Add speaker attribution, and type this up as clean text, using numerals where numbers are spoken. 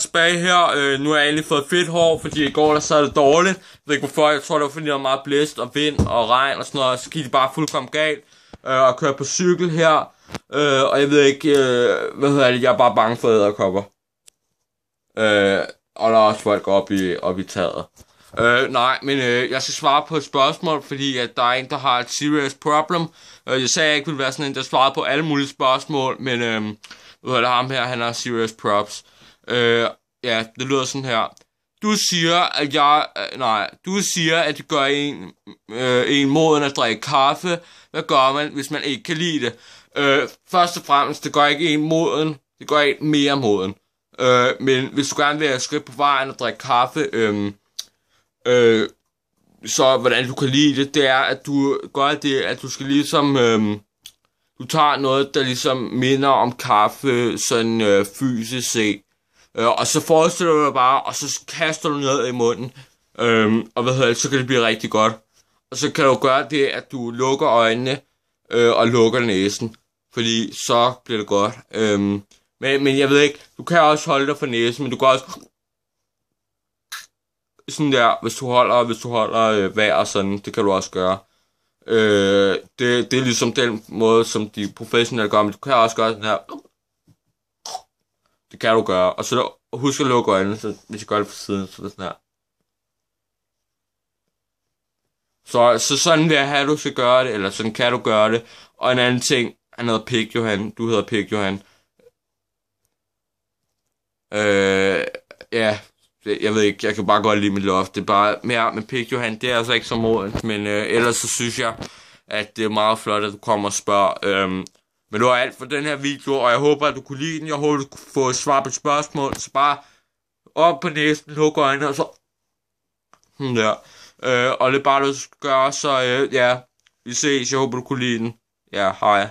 Speaker 1: Tilbage her, nu har jeg egentlig fået fedt hår, fordi i går der sad det dårligt. Jeg ved ikke hvorfor, jeg tror det var fordi der var meget blæst og vind og regn og sådan noget. Så gik det bare fuldkommen galt og køre på cykel her. Og jeg ved ikke, jeg er bare bange for edderkopper. Og der er også folk op i taget. Nej, men jeg skal svare på et spørgsmål, fordi at der er en, der har et serious problem. Jeg sagde, at jeg ikke ville være sådan en, der svarede på alle mulige spørgsmål, men ham her, han har serious props. Ja, det lyder sådan her. Du siger, at det gør en moden at drikke kaffe. Hvad gør man, hvis man ikke kan lide det? Først og fremmest, det gør ikke en moden, det gør en mere moden. Men hvis du gerne vil have skridt på vejen og drikke kaffe, så hvordan du kan lide det, det er, at du gør det, at du skal ligesom, du tager noget, der ligesom minder om kaffe, sådan fysisk set. Og så forestiller du dig bare, og så kaster du ned i munden, og så kan det blive rigtig godt. Og så kan du gøre det, at du lukker øjnene, og lukker næsen, fordi så bliver det godt. Men jeg ved ikke, du kan også holde dig for næsen, men du kan også sådan der, hvis du holder vejr sådan, det kan du også gøre. Det er ligesom den måde, som de professionelle gør, men du kan også gøre sådan her. Det kan du gøre, og så husk at lukke øjnene, så hvis jeg gør det på siden, så er det sådan her. Så sådan vil jeg have, du skal gøre det, eller sådan kan du gøre det. Og en anden ting, han hedder Pig Johan, du hedder Pig Johan. Ja, jeg ved ikke, jeg kan bare godt lide mit loft. Det er bare mere med Pig Johan, det er altså ikke så modent, men ellers så synes jeg, at det er meget flot, at du kommer og spørger. Men det var alt for den her video, og jeg håber, at du kunne lide den. Jeg håber, du kunne få svar på et spørgsmål. Så bare op på næsten, luk øjnene, og så der. Og det er bare, du skal gøre, så ja, vi ses. Jeg håber, du kunne lide den. Ja, hej.